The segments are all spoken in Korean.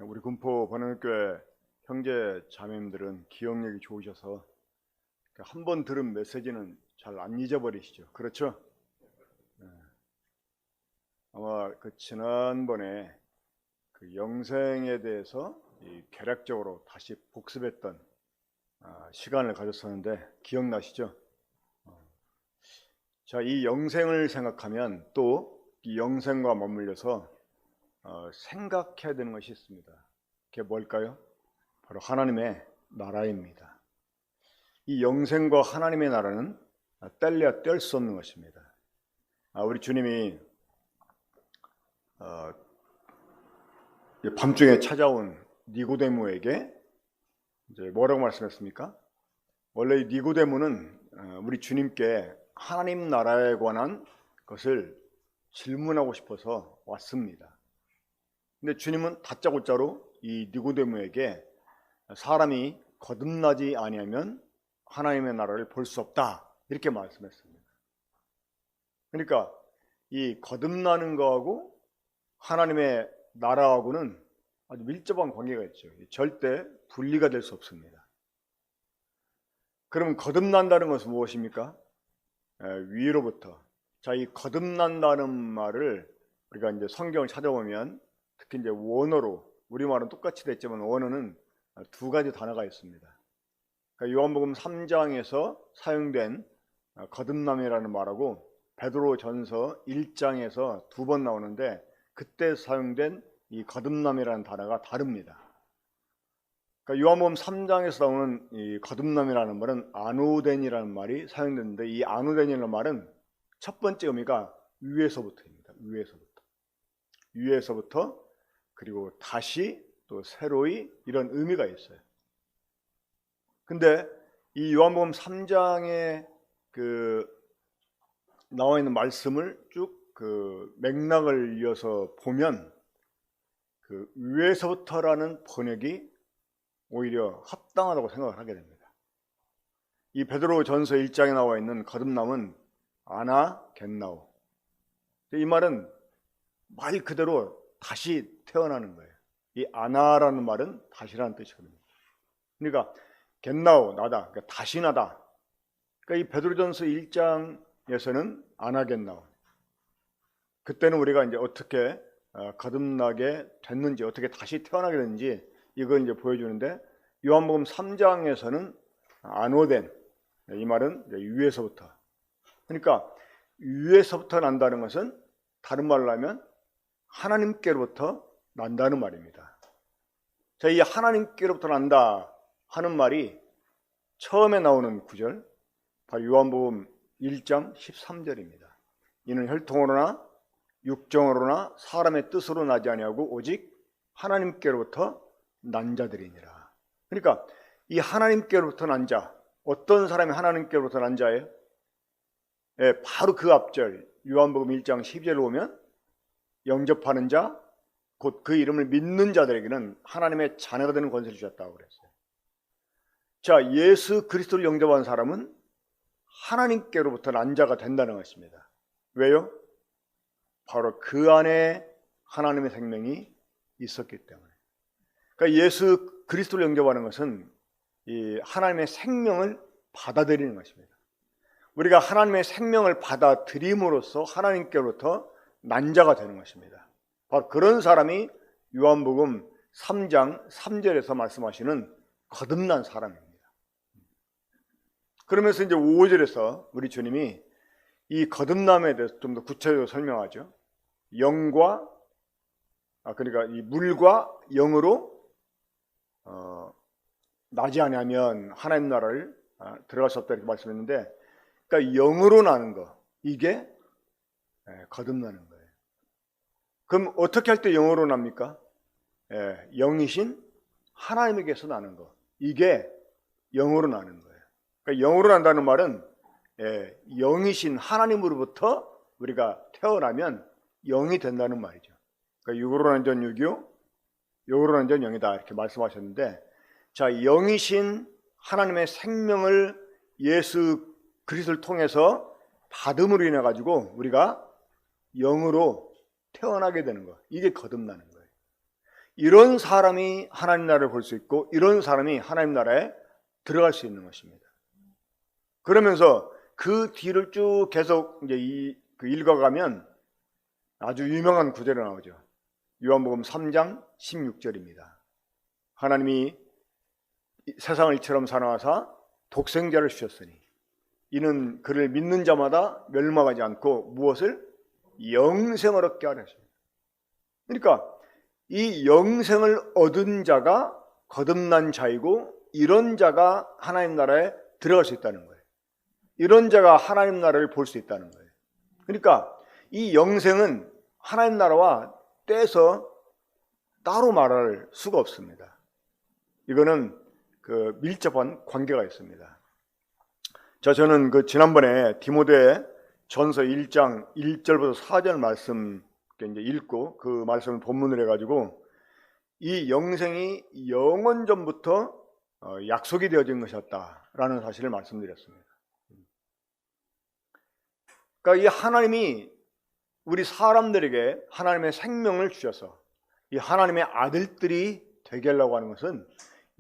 우리 군포 번영교회 형제 자매님들은 기억력이 좋으셔서 한 번 들은 메시지는 잘 안 잊어버리시죠. 그렇죠? 아마 그 지난번에 그 영생에 대해서 개략적으로 다시 복습했던 시간을 가졌었는데 기억나시죠? 자, 이 영생을 생각하면 또 이 영생과 맞물려서 생각해야 되는 것이 있습니다. 그게 뭘까요? 바로 하나님의 나라입니다. 이 영생과 하나님의 나라는 뗄래야 뗄 수 없는 것입니다. 우리 주님이 밤중에 찾아온 니고데모에게 이제 뭐라고 말씀했습니까? 원래 이 니고데모는 우리 주님께 하나님 나라에 관한 것을 질문하고 싶어서 왔습니다. 근데 주님은 다짜고짜로 이 니고데모에게 사람이 거듭나지 아니하면 하나님의 나라를 볼 수 없다 이렇게 말씀했습니다. 그러니까 이 거듭나는 거하고 하나님의 나라하고는 아주 밀접한 관계가 있죠. 절대 분리가 될 수 없습니다. 그럼 거듭난다는 것은 무엇입니까? 위로부터. 자, 이 거듭난다는 말을 우리가 이제 성경을 찾아보면 특히 이제 원어로, 우리말은 똑같이 됐지만 원어는 두 가지 단어가 있습니다. 그러니까 요한복음 3장에서 사용된 거듭남이라는 말하고 베드로전서 1장에서 두 번 나오는데 그때 사용된 이 거듭남이라는 단어가 다릅니다. 그러니까 요한복음 3장에서 나오는 이 거듭남이라는 말은 아누덴이라는 말이 사용되는데 이 아누덴이라는 말은 첫 번째 의미가 위에서부터입니다. 위에서부터 그리고 다시 또 새로이 이런 의미가 있어요. 근데 이 요한복음 3장에 나와 있는 말씀을 쭉 맥락을 이어서 보면 위에서부터라는 번역이 오히려 합당하다고 생각을 하게 됩니다. 이 베드로전서 1장에 나와 있는 거듭남은 아나겟나오. 이 말은 말 그대로 다시 태어나는 거예요. 이 아나라는 말은 다시라는 뜻이거든요. 그러니까 겟나오, 나다, 그러니까 다시 나다. 그러니까 이 베드로전서 1장에서는 아나겟나오. 그때는 우리가 이제 어떻게 거듭나게 됐는지, 어떻게 다시 태어나게 됐는지 이걸 이제 보여주는데 요한복음 3장에서는 아노덴, 이 말은 위에서부터. 그러니까 위에서부터 난다는 것은 다른 말로 하면 하나님께로부터 난다는 말입니다. 자, 이 하나님께로부터 난다 하는 말이 처음에 나오는 구절, 바로 요한복음 1장 13절입니다. 이는 혈통으로나 육정으로나 사람의 뜻으로 나지 아니하고 오직 하나님께로부터 난 자들이니라. 그러니까 이 하나님께로부터 난 자, 어떤 사람이 하나님께로부터 난 자예요? 바로 그 앞절 요한복음 1장 12절을 보면 영접하는 자, 곧 그 이름을 믿는 자들에게는 하나님의 자녀가 되는 권세를 주셨다고 그랬어요. 자, 예수 그리스도를 영접한 사람은 하나님께로부터 난 자가 된다는 것입니다. 왜요? 바로 그 안에 하나님의 생명이 있었기 때문에. 그러니까 예수 그리스도를 영접하는 것은 이 하나님의 생명을 받아들이는 것입니다. 우리가 하나님의 생명을 받아들임으로써 하나님께로부터 난 자가 되는 것입니다. 바로 그런 사람이 요한복음 3장 3절에서 말씀하시는 거듭난 사람입니다. 그러면서 이제 5절에서 우리 주님이 이 거듭남에 대해서 좀 더 구체적으로 설명하죠. 영과 그러니까 이 물과 영으로 나지 아니하면 하나님 나라를 들어갈 수 없다 이렇게 말씀했는데, 그러니까 영으로 나는 거, 이게 거듭나는 거예요. 그럼 어떻게 할 때 영으로 납니까? 영이신 하나님에게서 나는 거, 이게 영으로 나는 거예요. 그러니까 영으로 난다는 말은 영이신 하나님으로부터 우리가 태어나면 영이 된다는 말이죠. 그러니까 육으로 난 전 육이요, 영으로 난 전 영이다 이렇게 말씀하셨는데, 자, 영이신 하나님의 생명을 예수 그리스도를 통해서 받음으로 인해 가지고 우리가 영으로 태어나게 되는 거, 이게 거듭나는 거예요. 이런 사람이 하나님 나라를 볼 수 있고 이런 사람이 하나님 나라에 들어갈 수 있는 것입니다. 그러면서 그 뒤를 쭉 계속 이제 읽어가면 아주 유명한 구절이 나오죠. 요한복음 3장 16절입니다. 하나님이 세상을 이처럼 사랑하사 독생자를 주셨으니 이는 그를 믿는 자마다 멸망하지 않고 무엇을? 영생을 얻게 하려 하십니다. 그러니까 이 영생을 얻은 자가 거듭난 자이고 이런 자가 하나님 나라에 들어갈 수 있다는 거예요. 이런 자가 하나님 나라를 볼 수 있다는 거예요. 그러니까 이 영생은 하나님 나라와 떼서 따로 말할 수가 없습니다. 이거는 그 밀접한 관계가 있습니다. 자, 저는 그 지난번에 디모데 전서 1장 1절부터 4절 말씀 이제 읽고 그 말씀을 본문으로 해가지고 이 영생이 영원 전부터 약속이 되어진 것이었다라는 사실을 말씀드렸습니다. 그러니까 이 하나님이 우리 사람들에게 하나님의 생명을 주셔서 이 하나님의 아들들이 되게 하려고 하는 것은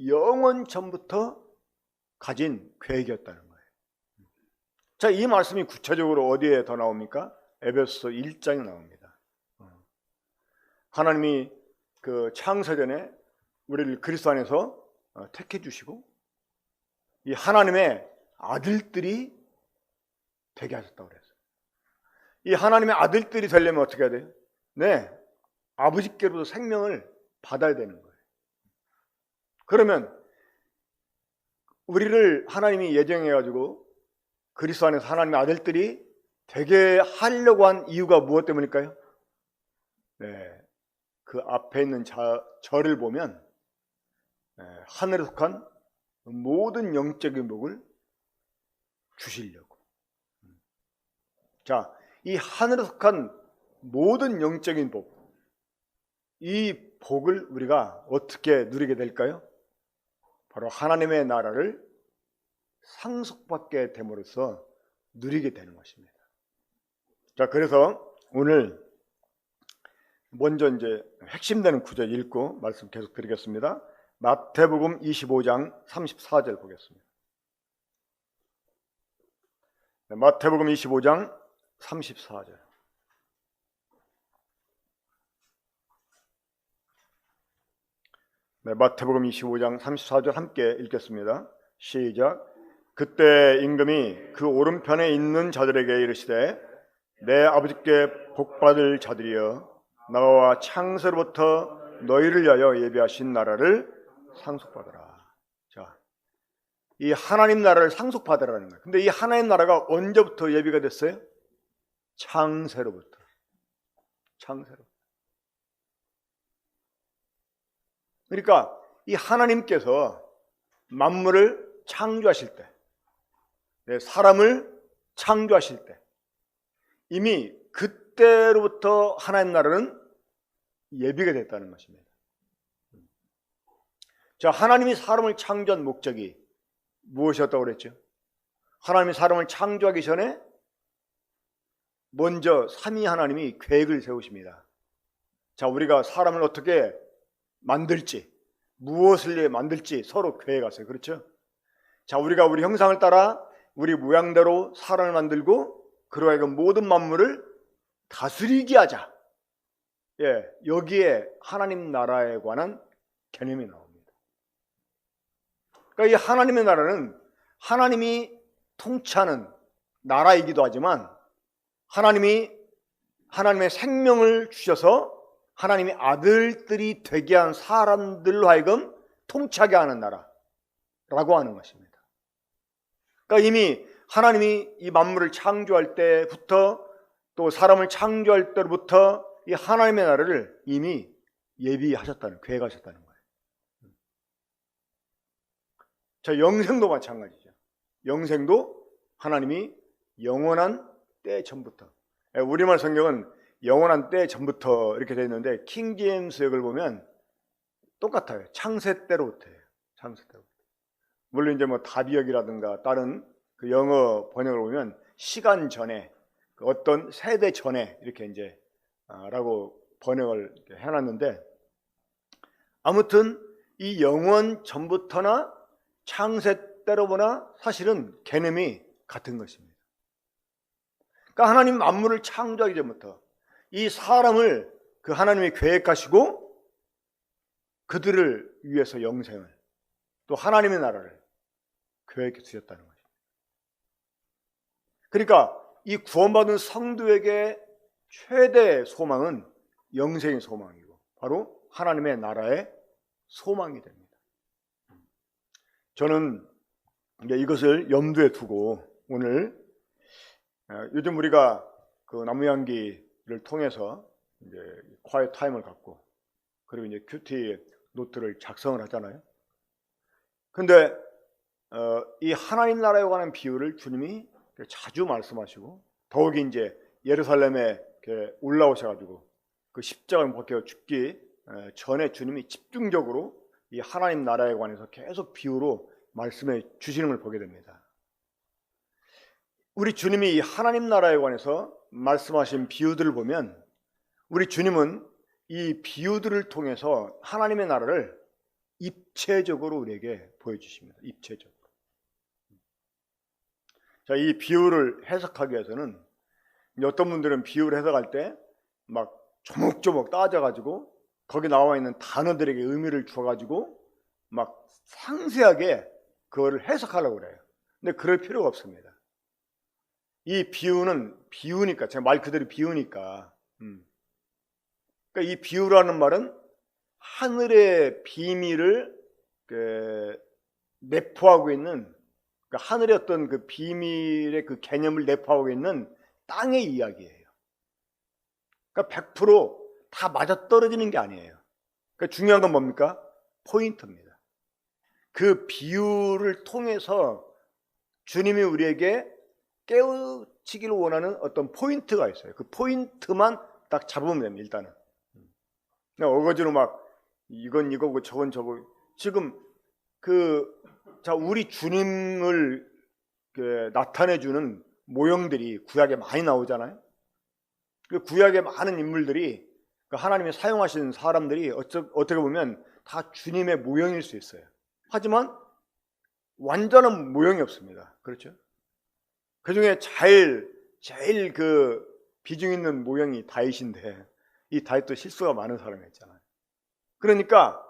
영원 전부터 가진 계획이었다는 거예요. 자, 이 말씀이 구체적으로 어디에 더 나옵니까? 에베소서 1장에 나옵니다. 하나님이 그 창세전에 우리를 그리스도 안에서 택해 주시고 이 하나님의 아들들이 되게 하셨다고 그랬어요. 이 하나님의 아들들이 되려면 어떻게 해야 돼요? 네, 아버지께로부터 생명을 받아야 되는 거예요. 그러면 우리를 하나님이 예정해가지고 그리스도 안에서 하나님의 아들들이 되게 하려고 한 이유가 무엇 때문일까요? 네, 그 앞에 있는 저를 보면 하늘에 속한 모든 영적인 복을 주시려고. 자, 이 하늘에 속한 모든 영적인 복, 이 복을 우리가 어떻게 누리게 될까요? 바로 하나님의 나라를 상속받게 됨으로써 누리게 되는 것입니다. 자, 그래서 오늘 먼저 이제 핵심되는 구절 읽고 말씀 계속 드리겠습니다. 마태복음 25장 34절 보겠습니다. 네, 마태복음 25장 34절. 네, 마태복음 25장 34절 함께 읽겠습니다. 시작. 그때 임금이 그 오른편에 있는 자들에게 이르시되 내 아버지께 복받을 자들이여 나와 창세로부터 너희를 위하여 예비하신 나라를 상속받으라. 자, 이 하나님 나라를 상속받으라는 거예요. 근데 이 하나님 나라가 언제부터 예비가 됐어요? 창세로부터. 창세로부터. 그러니까 이 하나님께서 만물을 창조하실 때, 사람을 창조하실 때 이미 그때로부터 하나님 나라는 예비가 됐다는 것입니다. 자, 하나님이 사람을 창조한 목적이 무엇이었다고 그랬죠? 하나님이 사람을 창조하기 전에 먼저 삼위 하나님이 계획을 세우십니다. 자, 우리가 사람을 어떻게 만들지, 무엇을 위해 만들지 서로 계획하세요. 그렇죠? 자, 우리가 우리 형상을 따라 우리 모양대로 사람을 만들고 그로 하여금 모든 만물을 다스리게 하자. 예, 여기에 하나님 나라에 관한 개념이 나옵니다. 그러니까 이 하나님의 나라는 하나님이 통치하는 나라이기도 하지만 하나님이 하나님의 생명을 주셔서 하나님의 아들들이 되게 한 사람들로 하여금 통치하게 하는 나라라고 하는 것입니다. 그러니까 이미 하나님이 이 만물을 창조할 때부터 또 사람을 창조할 때부터 이 하나님의 나라를 이미 예비하셨다는, 계획하셨다는 거예요. 자, 영생도 마찬가지죠. 영생도 하나님이 영원한 때 전부터, 우리말 성경은 영원한 때 전부터 이렇게 되어 있는데 킹제임스 역을 보면 똑같아요. 창세 때로부터예요. 창세 때로부터. 물론 이제 뭐 다비역이라든가 다른 그 영어 번역을 보면 시간 전에, 어떤 세대 전에 이렇게 이제 라고 번역을 해놨는데, 아무튼 이 영원 전부터나 창세 때로보나 사실은 개념이 같은 것입니다. 그러니까 하나님 만물을 창조하기 전부터 이 사람을 그 하나님이 계획하시고 그들을 위해서 영생을 또 하나님의 나라를 계획해 주셨다는 것입니다. 그러니까 이 구원받은 성도에게 최대의 소망은 영생의 소망이고 바로 하나님의 나라의 소망이 됩니다. 저는 이것을 염두에 두고 오늘 요즘 우리가 그 나무향기를 통해서 이제 quiet 타임을 갖고 그리고 이제 큐티 노트를 작성을 하잖아요. 근데 이 하나님 나라에 관한 비유를 주님이 자주 말씀하시고 더욱이 이제 예루살렘에 올라오셔가지고 그 십자가를 못 박혀 죽기 전에 주님이 집중적으로 이 하나님 나라에 관해서 계속 비유로 말씀해 주시는 걸 보게 됩니다. 우리 주님이 이 하나님 나라에 관해서 말씀하신 비유들을 보면 우리 주님은 이 비유들을 통해서 하나님의 나라를 입체적으로 우리에게 보여주십니다. 입체적으로. 자, 이 비유를 해석하기 위해서는 어떤 분들은 비유를 해석할 때 막 조목조목 따져가지고 거기 나와 있는 단어들에게 의미를 주어가지고 막 상세하게 그거를 해석하려고 그래요. 근데 그럴 필요가 없습니다. 이 비유는 비유니까, 제가 말 그대로 비유니까. 그러니까 이 비유라는 말은 하늘의 비밀을 내포하고 있는, 그러니까 하늘의 어떤 그 비밀의 그 개념을 내포하고 있는 땅의 이야기예요. 그러니까 100% 다 맞아떨어지는 게 아니에요. 그러니까 중요한 건 뭡니까? 포인트입니다. 그 비유를 통해서 주님이 우리에게 깨우치기를 원하는 어떤 포인트가 있어요. 그 포인트만 딱 잡으면 됩니다. 일단은 그냥 어거지로 막 이건 이거고 저건 저거. 지금 자 우리 주님을 나타내주는 모형들이 구약에 많이 나오잖아요. 그 구약의 많은 인물들이 하나님이 사용하신 사람들이 어떻게 보면 다 주님의 모형일 수 있어요. 하지만 완전한 모형이 없습니다. 그렇죠? 그 중에 제일 그 비중 있는 모형이 다윗인데 이 다윗도 실수가 많은 사람이었잖아요. 그러니까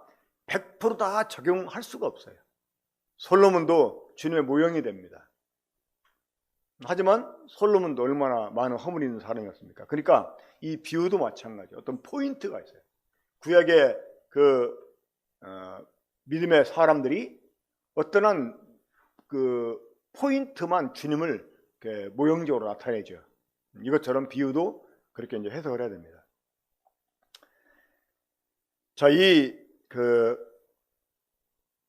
100% 다 적용할 수가 없어요. 솔로몬도 주님의 모형이 됩니다. 하지만 솔로몬도 얼마나 많은 허물이 있는 사람이었습니까? 그러니까 이 비유도 마찬가지. 어떤 포인트가 있어요. 구약의 믿음의 사람들이 어떠한 그 포인트만 주님을 모형적으로 나타내죠. 이것처럼 비유도 그렇게 이제 해석을 해야 됩니다. 자,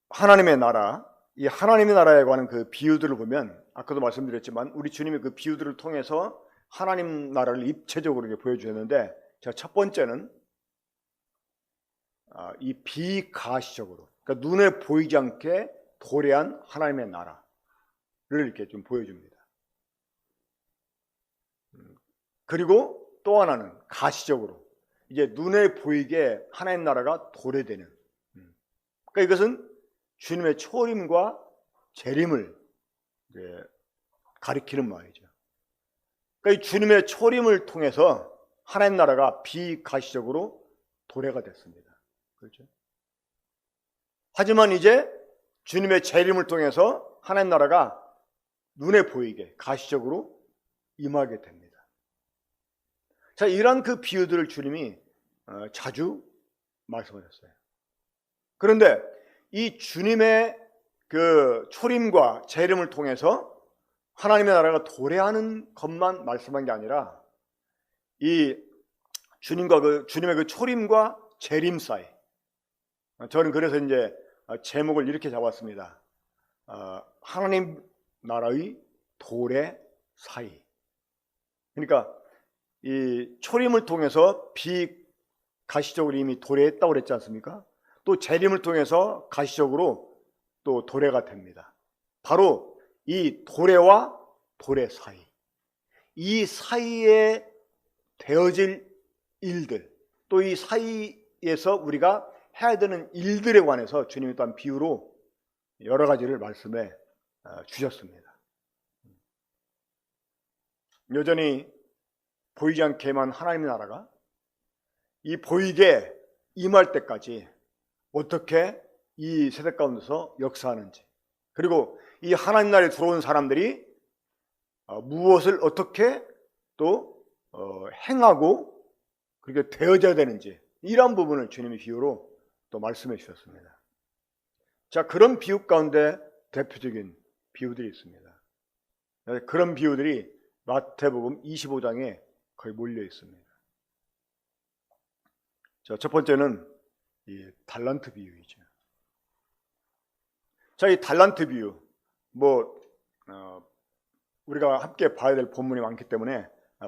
하나님의 나라, 이 하나님의 나라에 관한 그 비유들을 보면 아까도 말씀드렸지만 우리 주님이 그 비유들을 통해서 하나님 나라를 입체적으로 보여주셨는데, 자, 첫 번째는 이 비가시적으로, 그러니까 눈에 보이지 않게 도래한 하나님의 나라를 이렇게 좀 보여줍니다. 그리고 또 하나는 가시적으로, 이제 눈에 보이게 하나님 나라가 도래되는, 그러니까 이것은 주님의 초림과 재림을 가리키는 말이죠. 그러니까 이 주님의 초림을 통해서 하나님 나라가 비가시적으로 도래가 됐습니다. 그렇죠? 하지만 이제 주님의 재림을 통해서 하나님 나라가 눈에 보이게 가시적으로 임하게 됩니다. 자, 이러한 그 비유들을 주님이 자주 말씀하셨어요. 그런데 이 주님의 그 초림과 재림을 통해서 하나님의 나라가 도래하는 것만 말씀한 게 아니라 이 주님의 그 초림과 재림 사이, 저는 그래서 이제 제목을 이렇게 잡았습니다. 하나님 나라의 도래 사이. 그러니까 이 초림을 통해서 비가시적으로 이미 도래했다고 그랬지 않습니까? 또 재림을 통해서 가시적으로 또 도래가 됩니다. 바로 이 도래와 도래 사이, 이 사이에 되어질 일들, 또 이 사이에서 우리가 해야 되는 일들에 관해서 주님이 또한 비유로 여러 가지를 말씀해 주셨습니다. 여전히 보이지 않게만 하나님의 나라가 이 보이게 임할 때까지 어떻게 이 세대 가운데서 역사하는지, 그리고 이 하나님 나라에 들어온 사람들이 무엇을 어떻게 또 행하고 그렇게 되어져야 되는지, 이러한 부분을 주님이 비유로 또 말씀해 주셨습니다. 자, 그런 비유 가운데 대표적인 비유들이 있습니다. 그런 비유들이 마태복음 25장에 거의 몰려 있습니다. 자, 첫 번째는 이 달란트 비유이죠. 자, 이 달란트 비유, 우리가 함께 봐야 될 본문이 많기 때문에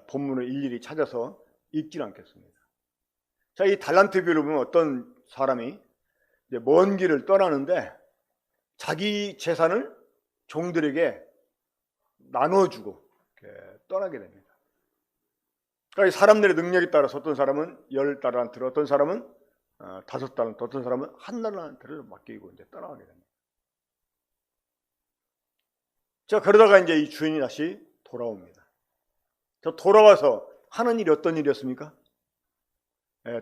본문을 일일이 찾아서 읽지는 않겠습니다. 자, 이 달란트 비유를 보면 어떤 사람이 이제 먼 길을 떠나는데 자기 재산을 종들에게 나눠주고 떠나게 됩니다. 그러니까 사람들의 능력에 따라서 어떤 사람은 10달란트를, 어떤 사람은 5달란트, 어떤 사람은 1달란트를 맡기고 이제 떠나가게 됩니다. 자, 그러다가 이제 이 주인이 다시 돌아옵니다. 저 돌아와서 하는 일이 어떤 일이었습니까?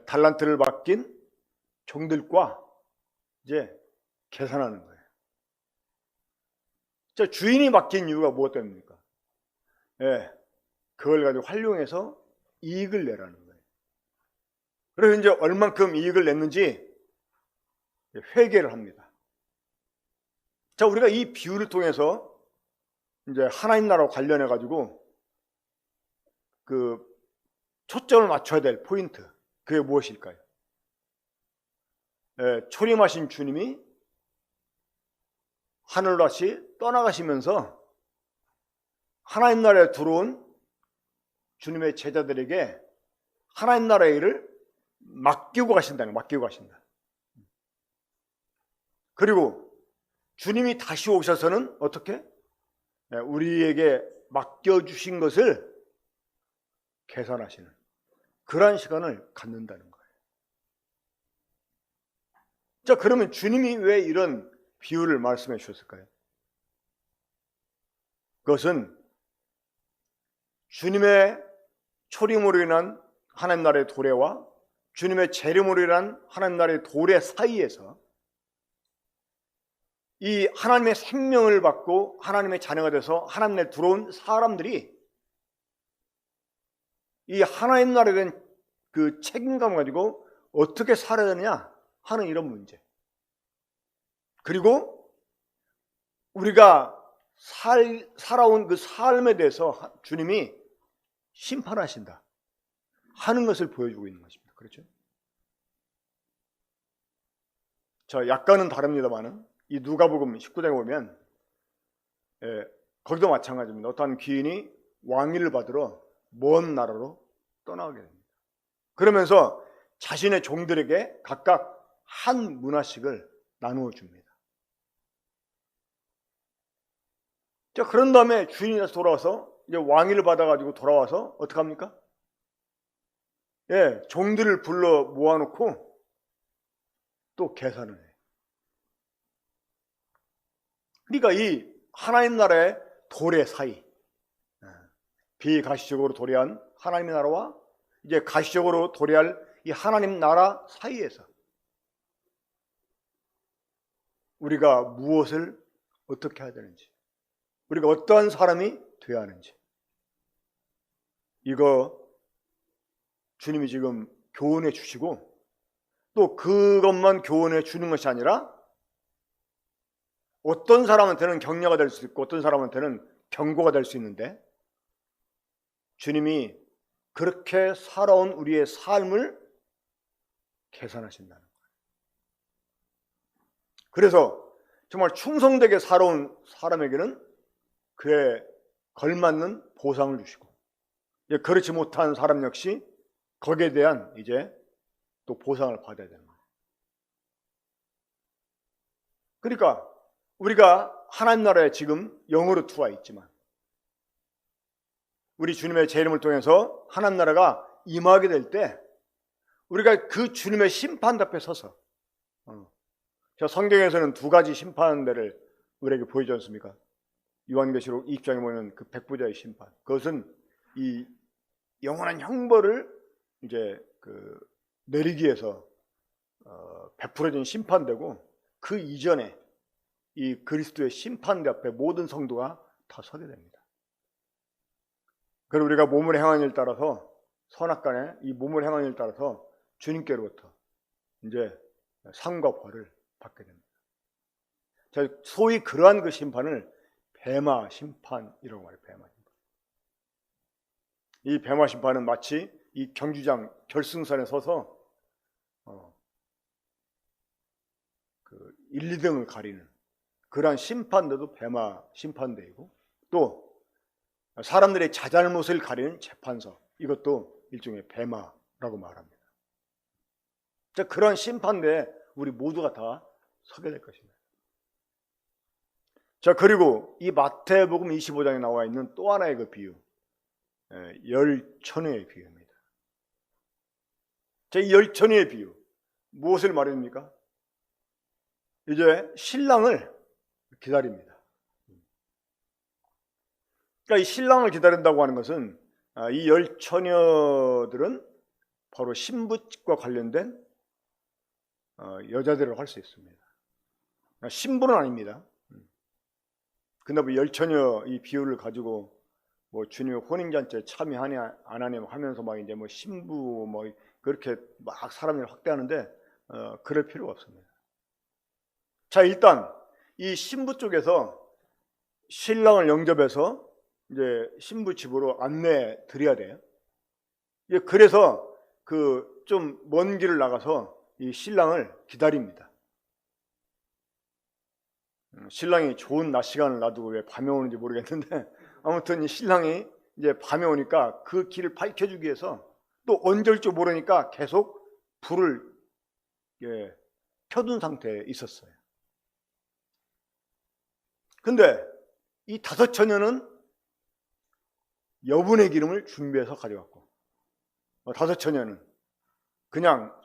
달란트를 맡긴 종들과 이제 계산하는 거예요. 자, 주인이 맡긴 이유가 무엇 때문입니까? 그걸 가지고 활용해서 이익을 내라는 거예요. 그래서 이제 얼만큼 이익을 냈는지 회계를 합니다. 자, 우리가 이 비유를 통해서 이제 하나님 나라와 관련해 가지고 그 초점을 맞춰야 될 포인트, 그게 무엇일까요? 초림하신 주님이 하늘로 다시 떠나가시면서 하나님 나라에 들어온 주님의 제자들에게 하나님 나라의 일을 맡기고 가신다는 거예요. 맡기고 가신다. 그리고 주님이 다시 오셔서는 어떻게? 우리에게 맡겨주신 것을 계산하시는 그러한 시간을 갖는다는 거예요. 자, 그러면 주님이 왜 이런 비유를 말씀해 주셨을까요? 그것은 주님의 초림으로 인한 하나님 나라의 도래와 주님의 재림으로 인한 하나님 나라의 도래 사이에서 이 하나님의 생명을 받고 하나님의 자녀가 돼서 하나님 나라에 들어온 사람들이 이 하나님 나라에 대한 그 책임감을 가지고 어떻게 살아야 되느냐 하는 이런 문제, 그리고 우리가 살아온 그 삶에 대해서 주님이 심판하신다 하는 것을 보여주고 있는 것입니다. 그렇죠? 자, 약간은 다릅니다만은 이 누가복음 19장에 보면 거기도 마찬가지입니다. 어떠한 귀인이 왕위를 받으러 먼 나라로 떠나게 됩니다. 그러면서 자신의 종들에게 각각 한 문화씩을 나누어 줍니다. 자, 그런 다음에 주인이 다시 돌아와서 이제 왕위를 받아가지고 돌아와서 어떻게 합니까? 종들을 불러 모아놓고 또 계산을 해요. 그러니까 이 하나님 나라의 도래 사이, 비가시적으로 도래한 하나님의 나라와 이제 가시적으로 도래할 이 하나님 나라 사이에서 우리가 무엇을 어떻게 해야 되는지, 우리가 어떠한 사람이 되어야 하는지, 이거 주님이 지금 교훈해 주시고, 또 그것만 교훈해 주는 것이 아니라 어떤 사람한테는 격려가 될 수 있고 어떤 사람한테는 경고가 될 수 있는데, 주님이 그렇게 살아온 우리의 삶을 계산하신다는 거예요. 그래서 정말 충성되게 살아온 사람에게는 그에 걸맞는 보상을 주시고, 그렇지 못한 사람 역시 거기에 대한 이제 또 보상을 받아야 되는 거예요. 그러니까 우리가 하나님 나라에 지금 영으로 들어와 있지만 우리 주님의 재림을 통해서 하나님 나라가 임하게 될 때 우리가 그 주님의 심판 앞에 서서 자, 성경에서는 두 가지 심판대를 우리에게 보이지 않습니까? 요한계시록 20장에 보면 그 백부자의 심판. 그것은 이 영원한 형벌을 이제 내리기 위해서 베풀어진 심판되고, 그 이전에 이 그리스도의 심판대 앞에 모든 성도가 다 서게 됩니다. 그리고 우리가 몸을 행하는 일 따라서, 선악간에 이 몸을 행하는 일 따라서 주님께로부터 이제 상과 벌을 받게 됩니다. 자, 소위 그러한 그 심판을 뱀마 심판이라고 말해요. 뱀마 심판. 이 뱀마 심판은 마치 이 경주장 결승선에 서서 1, 2등을 가리는 그러한 심판대도 뱀마 심판대이고, 또 사람들의 자잘못을 가리는 재판서, 이것도 일종의 뱀마라고 말합니다. 자, 그런 심판대에 우리 모두가 다 서게 될 것입니다. 자, 그리고 이 마태복음 25장에 나와 있는 또 하나의 그 비유, 열처녀의 비유입니다. 자, 이 열처녀의 비유, 무엇을 말합니까? 이제 신랑을 기다립니다. 그러니까 이 신랑을 기다린다고 하는 것은, 이 열처녀들은 바로 신부집과 관련된 여자들을 할 수 있습니다. 신부는 아닙니다. 근데 뭐 열처녀 이 비유를 가지고 뭐 주님의 혼인잔치에 참여하냐 안 하냐 하면서 막 이제 뭐 신부 뭐 그렇게 막 사람을 확대하는데 그럴 필요가 없습니다. 자, 일단 이 신부 쪽에서 신랑을 영접해서 이제 신부 집으로 안내해 드려야 돼요. 그래서 그 좀 먼 길을 나가서 이 신랑을 기다립니다. 신랑이 좋은 낮 시간을 놔두고 왜 밤에 오는지 모르겠는데, 아무튼 이 신랑이 이제 밤에 오니까 그 길을 밝혀주기 위해서 또 언제 올 줄 모르니까 계속 불을 켜둔 상태에 있었어요. 근데 이 다섯 처녀는 여분의 기름을 준비해서 가져갔고, 다섯 처녀는 그냥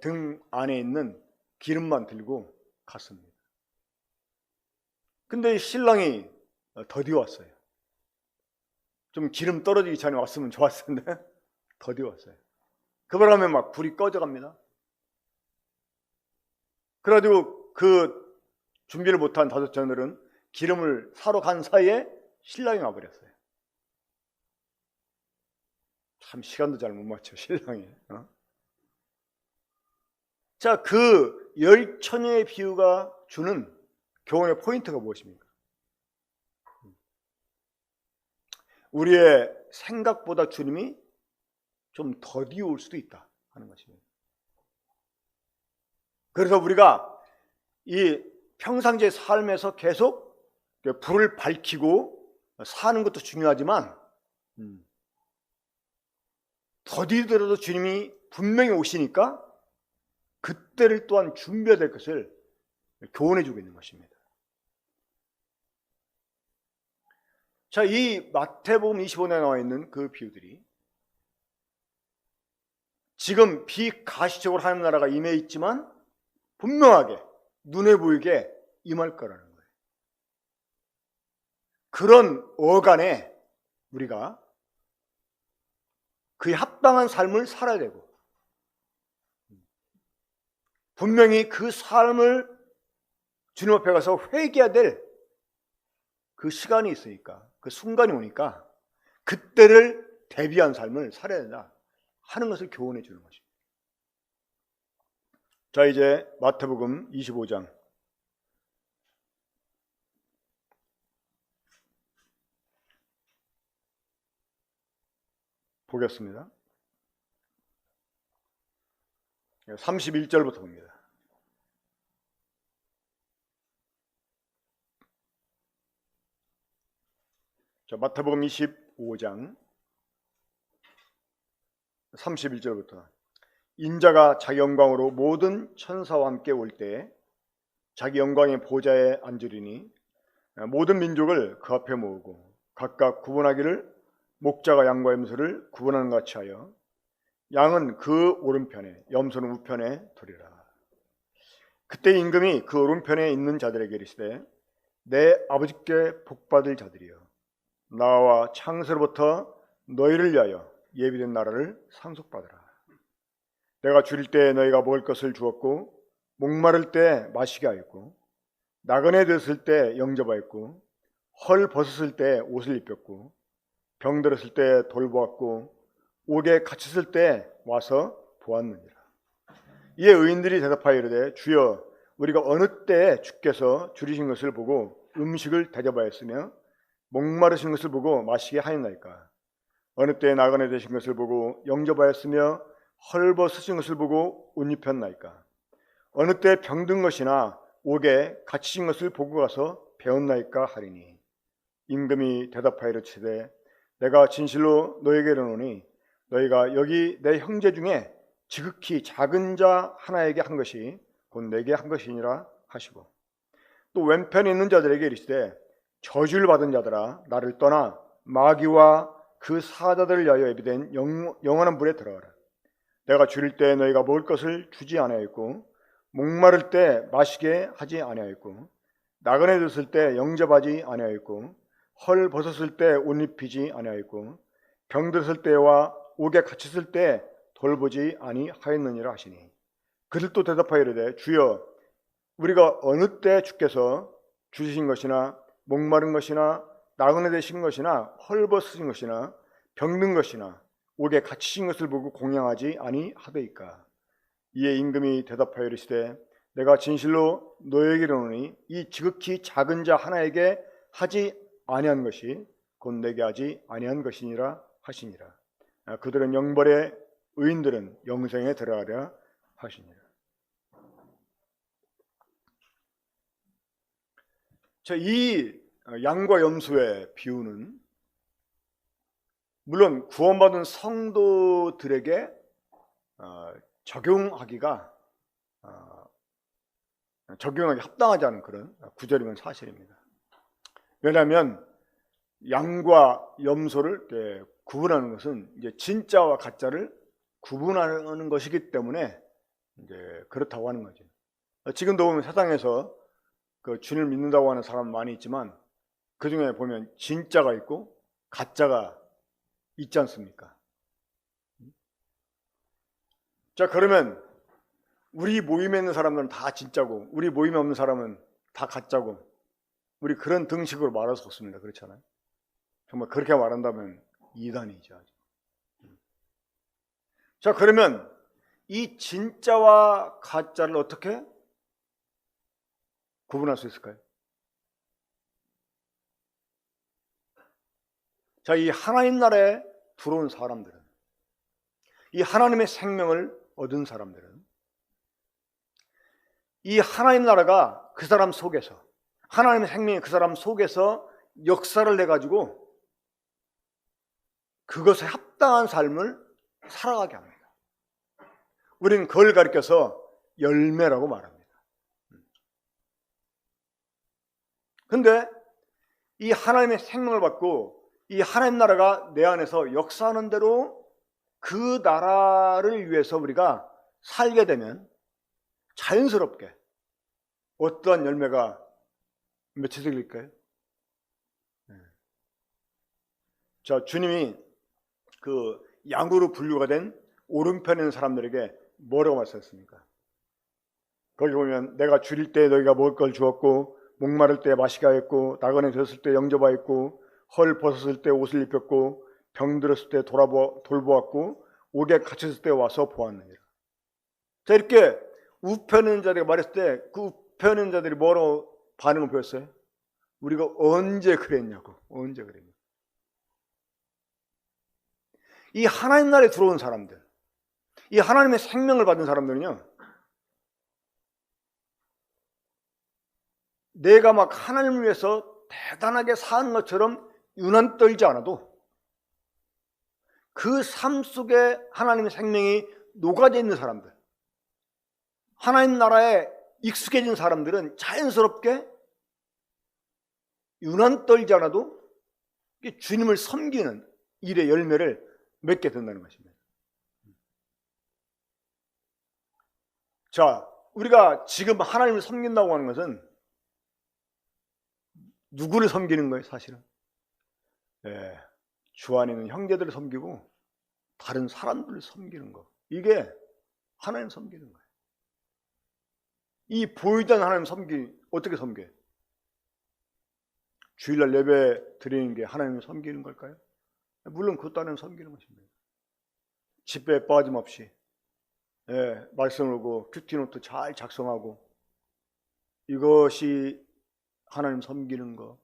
등 안에 있는 기름만 들고 갔습니다. 근데 신랑이 더디 왔어요. 좀 기름 떨어지기 전에 왔으면 좋았을 텐데 더디 왔어요. 그 바람에 막 불이 꺼져갑니다. 그래가지고 그 준비를 못한 다섯 처녀들은 기름을 사러 간 사이에 신랑이 와버렸어요. 참 시간도 잘 못 맞춰 신랑이. 자, 그 열처녀의 비유가 주는 교훈의 포인트가 무엇입니까? 우리의 생각보다 주님이 좀 더디 올 수도 있다 하는 것입니다. 그래서 우리가 이 평상시의 삶에서 계속 불을 밝히고 사는 것도 중요하지만, 더디더라도 주님이 분명히 오시니까 그때를 또한 준비해야 될 것을 교훈해 주고 있는 것입니다. 자, 이 마태복음 25장에 나와 있는 그 비유들이 지금 비가시적으로 하나님 나라가 임해 있지만 분명하게 눈에 보이게 임할 거라는 거예요. 그런 어간에 우리가 그에 합당한 삶을 살아야 되고, 분명히 그 삶을 주님 앞에 가서 회개해야 될 그 시간이 있으니까, 그 순간이 오니까 그때를 대비한 삶을 살아야 된다 하는 것을 교훈해 주는 것입니다. 자, 이제 마태복음 25장 보겠습니다. 31절부터 봅니다. 자, 마태복음 25장 31절부터 인자가 자기 영광으로 모든 천사와 함께 올 때에 자기 영광의 보좌에 앉으리니 모든 민족을 그 앞에 모으고 각각 구분하기를 목자가 양과 염소를 구분하는 것 같이 하여 양은 그 오른편에 염소는 우편에 두리라. 그때 임금이 그 오른편에 있는 자들에게 이르시되 내 아버지께 복받을 자들이여 나와 창세로부터 너희를 위하여 예비된 나라를 상속받으라. 내가 줄일 때 너희가 먹을 것을 주었고 목마를 때 마시게 하였고 나그네 되었을 때 영접하였고 헐 벗었을 때 옷을 입혔고 병들었을 때 돌보았고 옥에 갇혔을 때 와서 보았느니라. 이에 의인들이 대답하여 이르되 주여 우리가 어느 때에 주께서 줄이신 것을 보고 음식을 대접하였으며 목마르신 것을 보고 마시게 하였나이까? 어느 때에 나그네 되신 것을 보고 영접하였으며 헐벗으신 것을 보고 옷 입혔나이까? 어느 때 병든 것이나 옥에 갇히신 것을 보고 가서 배웠나이까 하리니 임금이 대답하여 이르시되 내가 진실로 너에게 이르노니 너희가 여기 내 형제 중에 지극히 작은 자 하나에게 한 것이 곧 내게 한 것이니라 하시고 또 왼편에 있는 자들에게 이르시되 저주를 받은 자들아 나를 떠나 마귀와 그 사자들을 위하여 예비된 영원한 불에 들어가라. 내가 줄일 때 너희가 먹을 것을 주지 아니하였고 목마를 때 마시게 하지 아니하였고 나그네 되었을 때 영접하지 아니하였고 헐 벗었을 때 옷 입히지 아니하였고 병들었을 때와 옥에 갇혔을 때 돌보지 아니하였느니라 하시니 그들도 대답하여 이르되 주여 우리가 어느 때 주께서 주신 것이나 목마른 것이나 나그네 되신 것이나 헐벗으신 것이나 병든 것이나 옥에 갇히신 것을 보고 공양하지 아니하더이까? 이에 임금이 대답하여 이르시되 내가 진실로 너에게 이르노니 이 지극히 작은 자 하나에게 하지 아니한 것이 곧 내게 하지 아니한 것이니라 하시니라. 그들은 영벌에 의인들은 영생에 들어가려 하시니라. 자, 이 양과 염소의 비유는 물론 구원받은 성도들에게 적용하기 합당하지 않은 그런 구절이면 사실입니다. 왜냐하면 양과 염소를 구분하는 것은 이제 진짜와 가짜를 구분하는 것이기 때문에 이제 그렇다고 하는 거죠. 지금도 보면 세상에서 그 주님을 믿는다고 하는 사람 많이 있지만 그 중에 보면 진짜가 있고 가짜가 있지 않습니까? 자, 그러면 우리 모임에 있는 사람들은 다 진짜고 우리 모임에 없는 사람은 다 가짜고 우리 그런 등식으로 말할 수 없습니다. 그렇잖아요. 정말 그렇게 말한다면 이단이죠. 자, 그러면 이 진짜와 가짜를 어떻게 구분할 수 있을까요? 자, 이 하나님 나라에 들어온 사람들은, 이 하나님의 생명을 얻은 사람들은 이 하나님 나라가 그 사람 속에서, 하나님의 생명이 그 사람 속에서 역사를 내가지고 그것에 합당한 삶을 살아가게 합니다. 우리는 그걸 가리켜서 열매라고 말합니다. 근데 이 하나님의 생명을 받고 이 하나님 나라가 내 안에서 역사하는 대로 그 나라를 위해서 우리가 살게 되면 자연스럽게 어떠한 열매가 맺혀질까요? 자, 주님이 그 양으로 분류가 된 오른편에 있는 사람들에게 뭐라고 말씀했습니까? 거기 보면 내가 줄일 때 너희가 먹을 걸 주었고 목마를 때 마시게 하였고 나그네 되었을 때 영접하였고 헐 벗었을 때 옷을 입혔고 병들었을 때 돌보았고 옥에 갇혔을 때 와서 보았느니라. 자, 이렇게 우편에 있는 자들이 말했을 때 그 우편에 있는 자들이 뭐라고 반응을 보였어요? 우리가 언제 그랬냐고. 언제 그랬냐고. 이 하나님 나라에 들어온 사람들, 이 하나님의 생명을 받은 사람들은요, 내가 막 하나님을 위해서 대단하게 사는 것처럼 유난 떨지 않아도 그 삶 속에 하나님의 생명이 녹아져 있는 사람들, 하나님 나라에 익숙해진 사람들은 자연스럽게 유난 떨지 않아도 주님을 섬기는 일의 열매를 맺게 된다는 것입니다. 자, 우리가 지금 하나님을 섬긴다고 하는 것은 누구를 섬기는 거예요, 사실은? 예, 주 안에 있는 형제들을 섬기고 다른 사람들을 섬기는 거. 이게 하나님 섬기는 거예요. 이 보이던 하나님 어떻게 섬겨요? 주일날 예배 드리는 게 하나님을 섬기는 걸까요? 물론 그것도 하나님 섬기는 것입니다. 집회에 빠짐없이 말씀을 보고 큐티노트 잘 작성하고, 이것이 하나님 섬기는 거,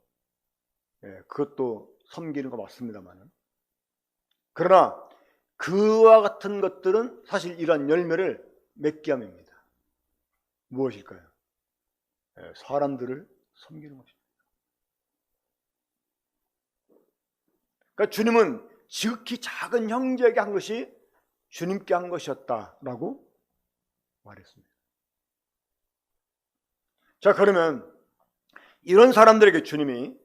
그것도 섬기는 거 맞습니다만, 그러나 그와 같은 것들은 사실 이러한 열매를 맺게 함입니다. 무엇일까요? 사람들을 섬기는 것입니다. 그러니까 주님은 지극히 작은 형제에게 한 것이 주님께 한 것이었다라고 말했습니다. 자, 그러면 이런 사람들에게 주님이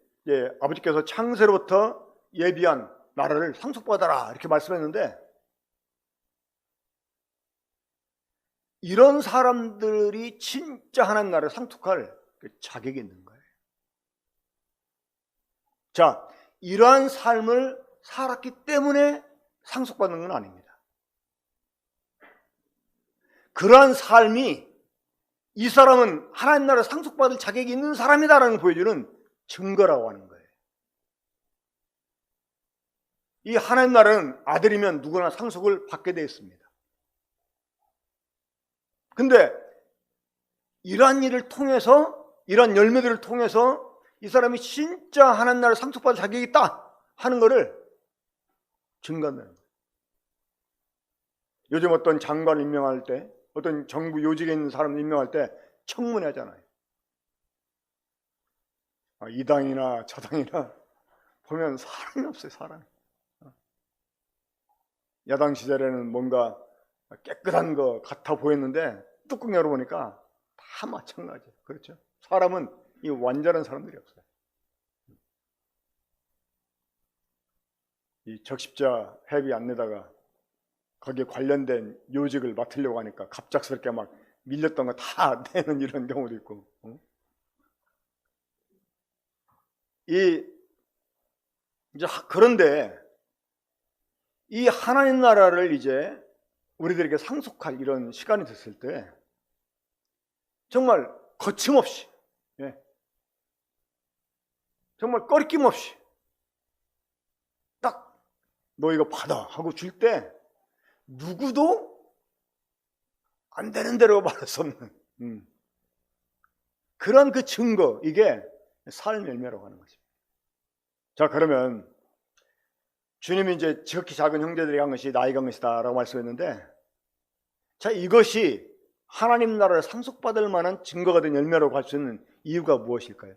아버지께서 창세로부터 예비한 나라를 상속받아라 이렇게 말씀했는데, 이런 사람들이 진짜 하나님 나라를 상속할 자격이 있는 거예요. 자, 이러한 삶을 살았기 때문에 상속받는 건 아닙니다. 그러한 삶이 이 사람은 하나님 나라를 상속받을 자격이 있는 사람이다라는 걸 보여주는 증거라고 하는 거예요. 이 하나님 나라는 아들이면 누구나 상속을 받게 되어 있습니다. 근데 이러한 일을 통해서, 이러한 열매들을 통해서 이 사람이 진짜 하나님 나라를 상속받을 자격이 있다 하는 것을 증거한다는 거예요. 요즘 어떤 장관을 임명할 때, 어떤 정부 요직에 있는 사람을 임명할 때 청문회 하잖아요. 이 당이나 저 당이나 보면 사람이 없어요, 사람이. 야당 시절에는 뭔가 깨끗한 거 같아 보였는데 뚜껑 열어보니까 다 마찬가지예요. 그렇죠? 사람은 이 완전한 사람들이 없어요. 이 적십자 회비 안 내다가 거기에 관련된 요직을 맡으려고 하니까 갑작스럽게 막 밀렸던 거 다 내는 이런 경우도 있고. 그런데 이 하나님 나라를 이제 우리들에게 상속할 이런 시간이 됐을 때 정말 거침없이, 정말 꺼리낌 없이 딱 너 이거 받아 하고 줄 때 누구도 안 되는 대로 말할 수 없는 그런 그 증거, 이게 삶의 열매라고 하는 것입니다. 자, 그러면 주님이 이제 지극히 작은 형제들에게 한 것이 나에게 한 것이다 라고 말씀했는데, 자, 이것이 하나님 나라를 상속받을 만한 증거가 된 열매라고 할 수 있는 이유가 무엇일까요?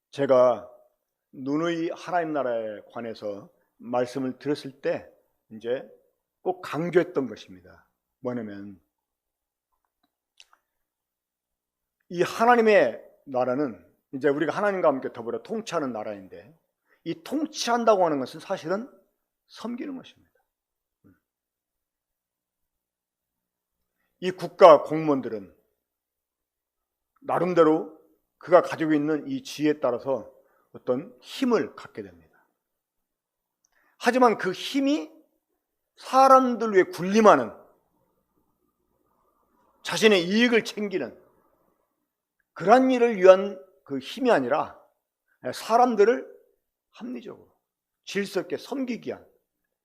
제가 누누이 하나님 나라에 관해서 말씀을 들었을 때 이제 꼭 강조했던 것입니다. 뭐냐면, 이 하나님의 나라는 이제 우리가 하나님과 함께 더불어 통치하는 나라인데, 이 통치한다고 하는 것은 사실은 섬기는 것입니다. 이 국가 공무원들은 나름대로 그가 가지고 있는 이 지혜에 따라서 어떤 힘을 갖게 됩니다. 하지만 그 힘이 사람들 위해 군림하는, 자신의 이익을 챙기는 그런 일을 위한 그 힘이 아니라 사람들을 합리적으로 질서 있게 섬기기 위한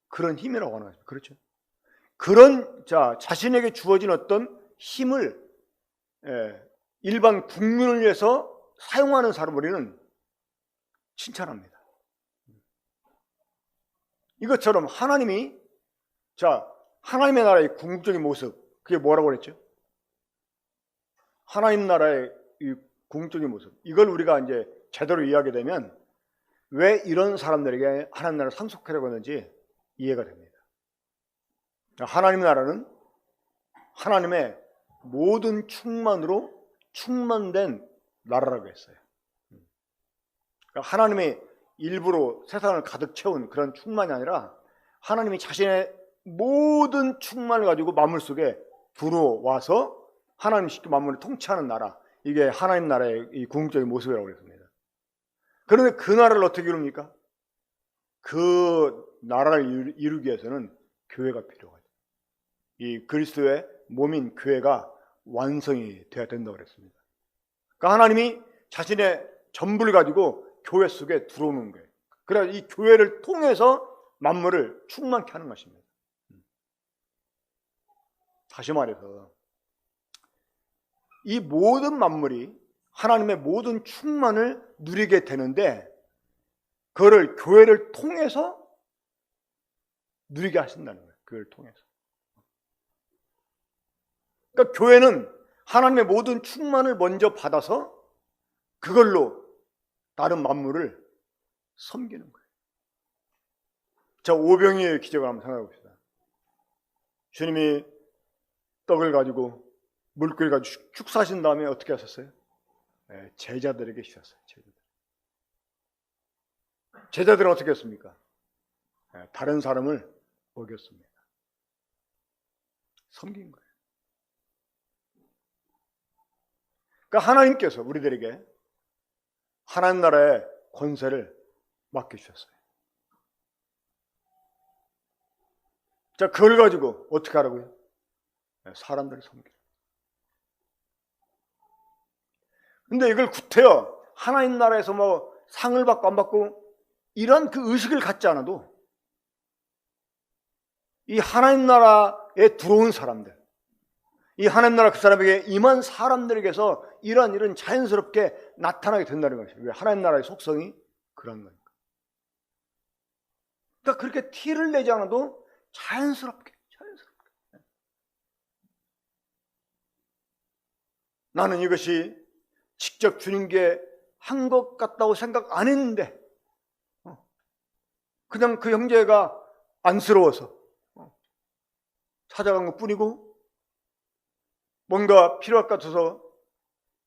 그런 힘이라고 하는 거죠. 그렇죠? 그런 자신에게 주어진 어떤 힘을 일반 국민을 위해서 사용하는 사람을 우리는 칭찬합니다. 이것처럼 하나님이 하나님의 나라의 궁극적인 모습, 그게 뭐라고 그랬죠? 하나님 나라의 이 궁극적인 모습, 이걸 우리가 이제 제대로 이해하게 되면 왜 이런 사람들에게 하나님 나라를 상속하려고 하는지 이해가 됩니다. 하나님 나라는 하나님의 모든 충만으로 충만된 나라라고 했어요. 하나님의 일부러 세상을 가득 채운 그런 충만이 아니라 하나님이 자신의 모든 충만을 가지고 만물 속에 들어와서 하나님 쉽게 만물을 통치하는 나라, 이게 하나님 나라의 이 궁극적인 모습이라고 했습니다. 그런데 그 나라를 어떻게 이룹니까? 그 나라를 이루기 위해서는 교회가 필요하죠. 이 그리스도의 몸인 교회가 완성이 되어야 된다고 그랬습니다. 그러니까 하나님이 자신의 전부를 가지고 교회 속에 들어오는 거예요. 그래야 이 교회를 통해서 만물을 충만케 하는 것입니다. 다시 말해서 이 모든 만물이 하나님의 모든 충만을 누리게 되는데 그거를 교회를 통해서 누리게 하신다는 거예요. 교회를 통해서. 그러니까 교회는 하나님의 모든 충만을 먼저 받아서 그걸로 다른 만물을 섬기는 거예요. 자, 오병이의 기적을 한번 생각해 봅시다. 주님이 떡을 가지고 물고기를 가지고 축사하신 다음에 어떻게 하셨어요? 제자들에게 주셨어요. 제자들은 어떻게 했습니까? 다른 사람을 먹였습니다. 섬긴 거예요. 그러니까 하나님께서 우리들에게 하나님 나라의 권세를 맡겨주셨어요. 자, 그걸 가지고 어떻게 하라고요? 사람들을 섬기는. 근데 이걸 구태여 하나님 나라에서 뭐 상을 받고 안 받고 이런 그 의식을 갖지 않아도 이 하나님 나라에 들어온 사람들, 이 하나님 나라 그 사람에게 임한 사람들에게서 이런 자연스럽게 나타나게 된다는 것이에요. 왜? 하나님 나라의 속성이 그런 거니까. 그러니까 그렇게 티를 내지 않아도 자연스럽게. 나는 이것이 직접 주님께 한 것 같다고 생각 안 했는데 그냥 그 형제가 안쓰러워서 찾아간 것 뿐이고 뭔가 필요할 것 같아서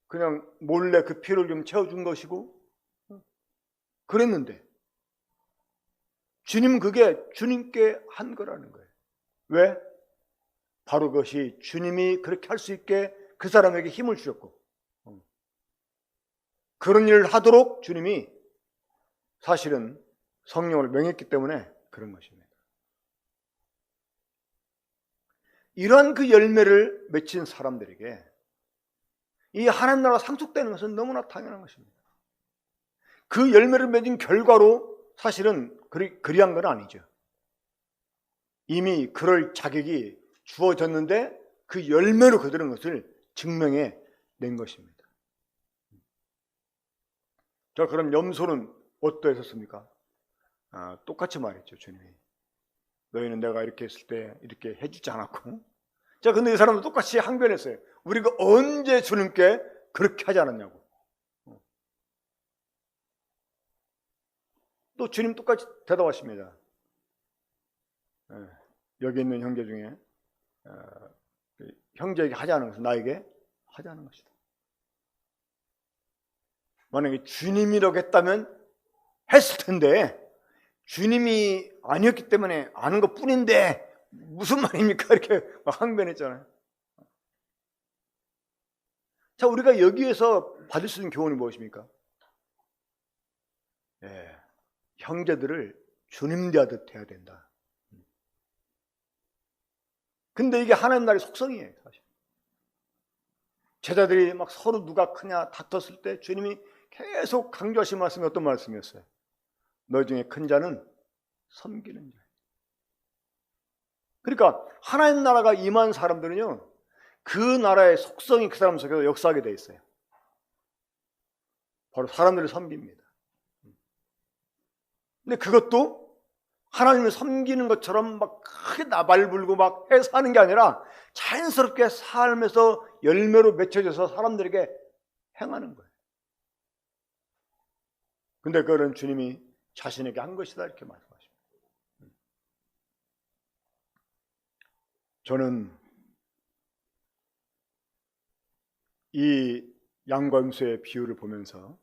그냥 몰래 그 필요를 좀 채워준 것이고 그랬는데 주님은 그게 주님께 한 거라는 거예요. 왜? 바로 그것이 주님이 그렇게 할 수 있게 그 사람에게 힘을 주셨고 그런 일을 하도록 주님이 사실은 성령을 명했기 때문에 그런 것입니다. 이러한 그 열매를 맺힌 사람들에게 이 하나님 나라가 상속되는 것은 너무나 당연한 것입니다. 그 열매를 맺은 결과로 사실은 그리한 건 아니죠. 이미 그럴 자격이 주어졌는데 그 열매로 그들은 것을 증명해 낸 것입니다. 자, 그럼 염소는 어떠했었습니까? 똑같이 말했죠, 주님이. 너희는 내가 이렇게 했을 때 이렇게 해주지 않았고. 자, 근데 이 사람도 똑같이 항변했어요. 우리가 언제 주님께 그렇게 하지 않았냐고. 또 주님 똑같이 대답하십니다. 여기 있는 형제 중에 형제에게 하지 않은 것은 나에게 하지 않은 것이다. 만약에 주님이라고 했다면 했을 텐데 주님이 아니었기 때문에 아는 것 뿐인데 무슨 말입니까? 이렇게 항변했잖아요. 자, 우리가 여기에서 받을 수 있는 교훈이 무엇입니까? 형제들을 주님 대하듯 해야 된다. 근데 이게 하나님 나라의 속성이에요, 사실. 제자들이 막 서로 누가 크냐 다퉜을 때 주님이 계속 강조하신 말씀이 어떤 말씀이었어요? 너희 중에 큰 자는 섬기는 자. 그러니까 하나님 나라가 임한 사람들은요, 그 나라의 속성이 그 사람 속에서 역사하게 돼 있어요. 바로 사람들을 섬깁니다. 근데 그것도 하나님을 섬기는 것처럼 막 크게 나발불고 막 해서 하는 게 아니라 자연스럽게 삶에서 열매로 맺혀져서 사람들에게 행하는 거예요. 근데 그거는 주님이 자신에게 한 것이다 이렇게 말씀하십니다. 저는 이 양과 염소의 비유를 보면서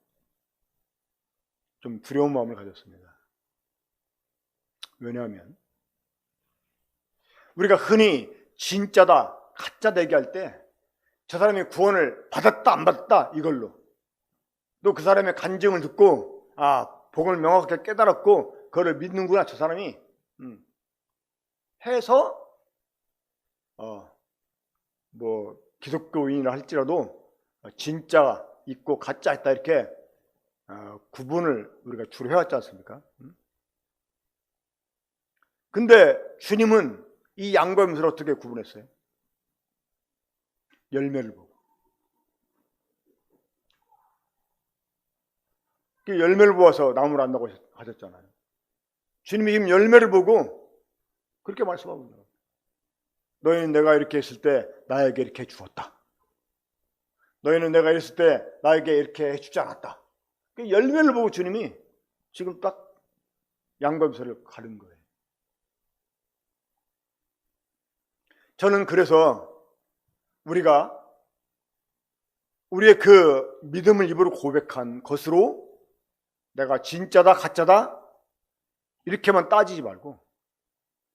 좀 두려운 마음을 가졌습니다. 왜냐하면 우리가 흔히 진짜다, 가짜 대기할 때 저 사람이 구원을 받았다 안 받았다 이걸로, 또 그 사람의 간증을 듣고 복을 명확하게 깨달았고 그거를 믿는구나 저 사람이 해서 뭐 기독교인이라 할지라도 진짜 있고 가짜 있다 이렇게 구분을 우리가 주로 해왔지 않습니까? 근데 주님은 이 양과 염소를 어떻게 구분했어요? 열매를 보고. 열매를 보아서 나무를 안다고 하셨잖아요. 주님이 지금 열매를 보고 그렇게 말씀하고 있는 거예요. 너희는 내가 이렇게 했을 때 나에게 이렇게 주었다. 너희는 내가 이랬을 때 나에게 이렇게 해주지 않았다. 열매를 보고 주님이 지금 딱 양과 염소를 가른 거예요. 저는 그래서 우리가 우리의 그 믿음을 입으로 고백한 것으로 내가 진짜다 가짜다 이렇게만 따지지 말고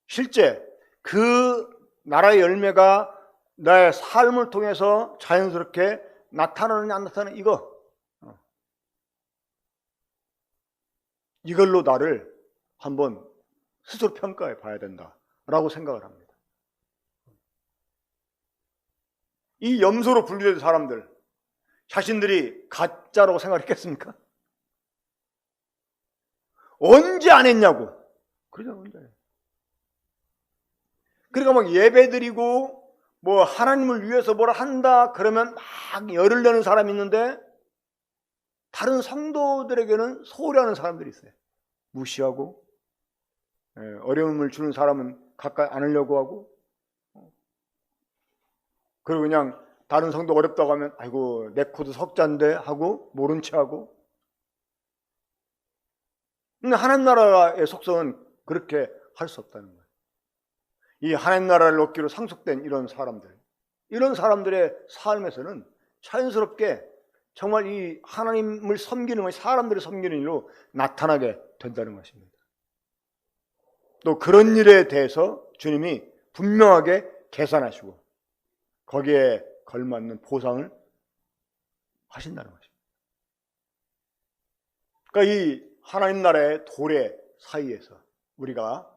실제 그 나라의 열매가 나의 삶을 통해서 자연스럽게 나타나느냐 안 나타나느냐 이걸로 나를 한번 스스로 평가해 봐야 된다라고 생각을 합니다. 이 염소로 분류된 사람들 자신들이 가짜라고 생각했겠습니까? 언제 안 했냐고. 그러잖아, 언제. 그러니까 막 예배드리고 뭐 하나님을 위해서 뭘 한다 그러면 막 열을 내는 사람이 있는데 다른 성도들에게는 소홀히 하는 사람들이 있어요. 무시하고 어려움을 주는 사람은 가까이 안으려고 하고, 그리고 그냥 다른 성도 어렵다고 하면 아이고 내 코도 석잔데 하고 모른 채 하고. 근데 하나님 나라의 속성은 그렇게 할 수 없다는 거예요. 이 하나님 나라를 얻기로 상속된 이런 사람들의 삶에서는 자연스럽게 정말 이 하나님을 섬기는 것이 사람들을 섬기는 일로 나타나게 된다는 것입니다. 또 그런 일에 대해서 주님이 분명하게 계산하시고 거기에 걸맞는 보상을 하신다는 것입니다. 그러니까 이 하나님 나라의 도래 사이에서 우리가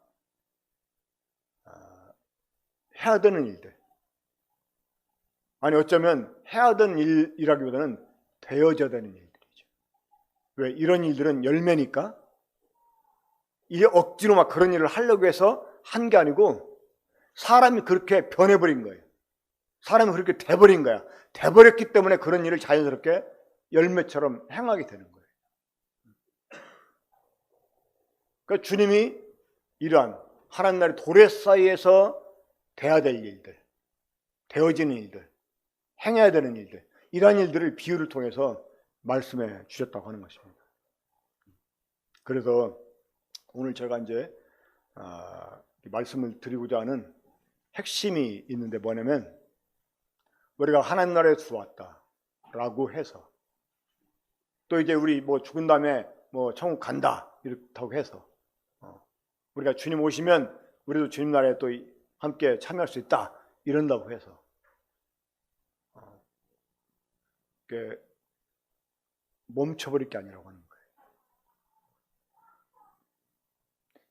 해야 되는 일들, 아니 어쩌면 해야 되는 일이라기보다는 되어져야 되는 일들이죠. 왜? 이런 일들은 열매니까. 이게 억지로 막 그런 일을 하려고 해서 한 게 아니고 사람이 그렇게 변해버린 거예요. 사람이 그렇게 돼버린 거야. 돼버렸기 때문에 그런 일을 자연스럽게 열매처럼 행하게 되는 거예요. 그러니까 주님이 이러한 하나님 나라의 도래 사이에서 돼야 될 일들, 되어지는 일들, 행해야 되는 일들, 이러한 일들을 비유를 통해서 말씀해 주셨다고 하는 것입니다. 그래서 오늘 제가 이제 말씀을 드리고자 하는 핵심이 있는데 뭐냐면, 우리가 하나님 나라에 들어왔다라고 해서 또 이제 우리 뭐 죽은 다음에 뭐 천국 간다 이렇다고 해서 우리가 주님 오시면 우리도 주님 나라에 또 함께 참여할 수 있다 이런다고 해서 멈춰버릴 게 아니라고 하는 거예요.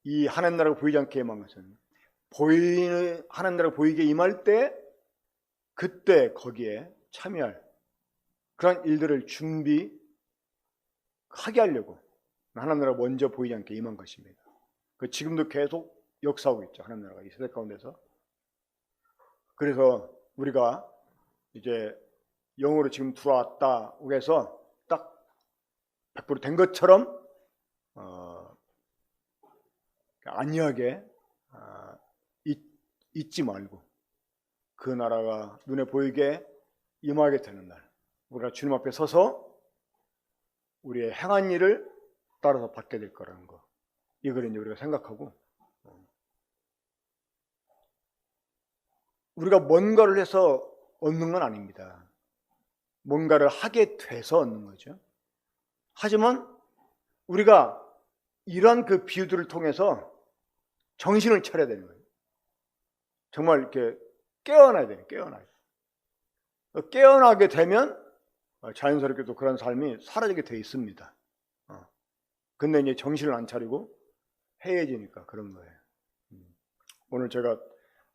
이 하나님 나라가 보이지 않게 임한 것은 보이는 하나님 나라가 보이게 임할 때 그때 거기에 참여할 그런 일들을 준비하게 하려고 하나님 나라가 먼저 보이지 않게 임한 것입니다. 지금도 계속 역사하고 있죠. 하나님 나라가 이 세대 가운데서. 그래서 우리가 이제 영으로 지금 들어왔다고 해서 딱 100% 된 것처럼 안이하게 잊지 말고 그 나라가 눈에 보이게 임하게 되는 날 우리가 주님 앞에 서서 우리의 행한 일을 따라서 받게 될 거라는 거, 이걸 이제 우리가 생각하고 우리가 뭔가를 해서 얻는 건 아닙니다. 뭔가를 하게 돼서 얻는 거죠. 하지만 우리가 이런 그 비유들을 통해서 정신을 차려야 되는 거예요. 정말 이렇게 깨어나야 돼요. 깨어나야 돼요. 깨어나게 되면 자연스럽게 또 그런 삶이 사라지게 돼 있습니다. 근데 이제 정신을 안 차리고 해해지니까 그런 거예요. 오늘 제가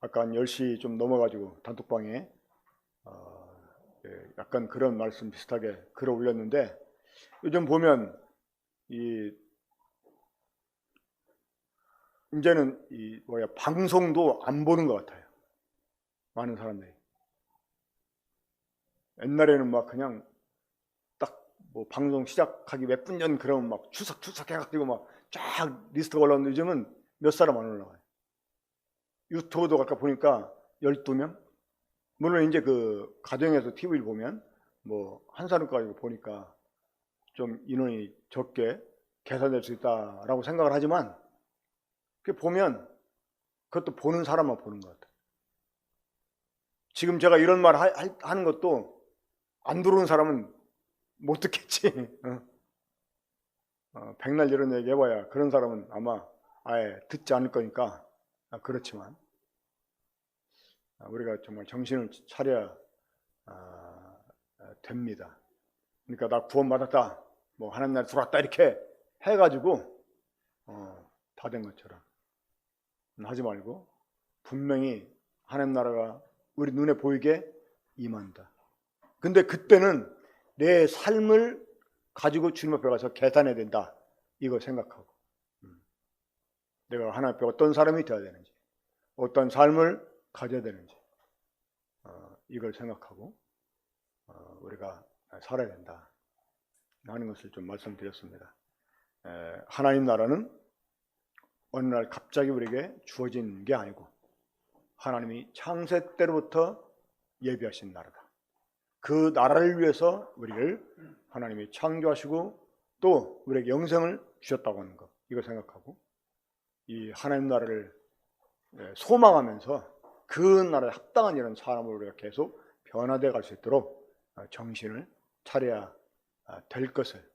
아까 한 10시 좀 넘어가지고 단톡방에 약간 그런 말씀 비슷하게 글을 올렸는데, 요즘 보면 이제는 방송도 안 보는 것 같아요. 많은 사람들이. 옛날에는 막 그냥 딱 뭐 방송 시작하기 몇 분 전 그러면 막 추석 해가지고 막 쫙 리스트가 올라오는데, 요즘은 몇 사람 안 올라와요. 유튜브도 아까 보니까 12명? 물론 이제 그 가정에서 TV를 보면 뭐 한 사람까지 보니까 좀 인원이 적게 계산될 수 있다라고 생각을 하지만, 그 보면 그것도 보는 사람만 보는 것 같아요. 지금 제가 이런 말 하는 것도 안 들어오는 사람은 못 듣겠지. 백날 이런 얘기 해봐야 그런 사람은 아마 아예 듣지 않을 거니까. 그렇지만 우리가 정말 정신을 차려야 됩니다. 그러니까 나 구원받았다, 뭐 하나님 나라에 들어왔다 이렇게 해가지고 다 된 것처럼 하지 말고, 분명히 하나님 나라가 우리 눈에 보이게 임한다. 근데 그때는 내 삶을 가지고 주님 앞에 가서 계산해야 된다, 이거 생각하고, 내가 하나님 앞에 어떤 사람이 되어야 되는지, 어떤 삶을 가져야 되는지, 이걸 생각하고 우리가 살아야 된다 하는 것을 좀 말씀드렸습니다. 하나님 나라는 어느 날 갑자기 우리에게 주어진 게 아니고, 하나님이 창세 때로부터 예비하신 나라다. 그 나라를 위해서 우리를 하나님이 창조하시고 또 우리에게 영생을 주셨다고 하는 것, 이거 생각하고 이 하나님 나라를 소망하면서 그 나라에 합당한 이런 사람으로 우리가 계속 변화되어 갈 수 있도록 정신을 차려야 될 것을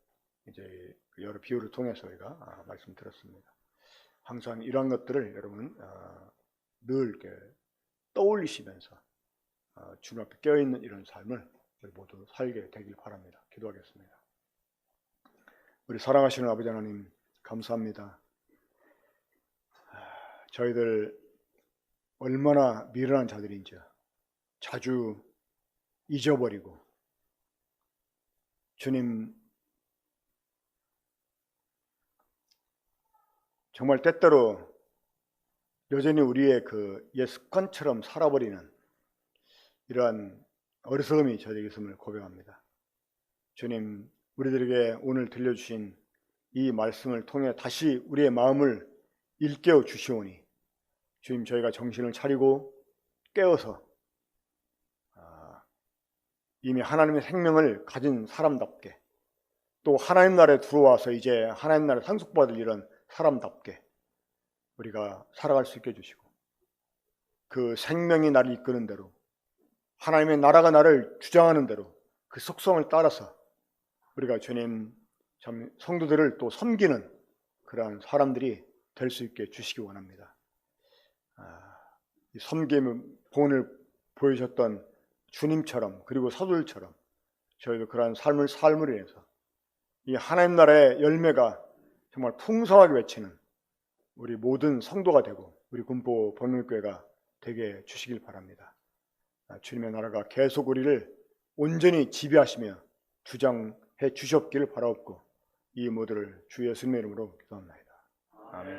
이제 여러 비유를 통해서 우리가 말씀드렸습니다. 항상 이러한 것들을 여러분 늘 이렇게 떠올리시면서 주님 앞에 깨어있는 이런 삶을 우리 모두 살게 되길 바랍니다. 기도하겠습니다. 우리 사랑하시는 아버지 하나님, 감사합니다. 저희들 얼마나 미련한 자들인지 자주 잊어버리고, 주님 정말 때때로 여전히 우리의 그 옛 습관처럼 살아버리는 이러한 어리석음이 저에게 있음을 고백합니다. 주님, 우리들에게 오늘 들려주신 이 말씀을 통해 다시 우리의 마음을 일깨워 주시오니, 주님, 저희가 정신을 차리고 깨어서 이미 하나님의 생명을 가진 사람답게, 또 하나님 나라에 들어와서 이제 하나님 나라에 상속받을 이런 사람답게 우리가 살아갈 수 있게 해주시고, 그 생명이 나를 이끄는 대로, 하나님의 나라가 나를 주장하는 대로 그 속성을 따라서 우리가 주님 참 성도들을 또 섬기는 그러한 사람들이 될 수 있게 주시기 원합니다. 이 섬김의 본을 보여주셨던 주님처럼, 그리고 사도들처럼 저희도 그러한 삶을 인해서 이 하나님 나라의 열매가 정말 풍성하게 외치는 우리 모든 성도가 되고 우리 군포 번능교회가 되게 주시길 바랍니다. 주님의 나라가 계속 우리를 온전히 지배하시며 주장해 주셨기를 바라옵고, 이 모두를 주 예수님의 이름으로 기도합니다. 아멘.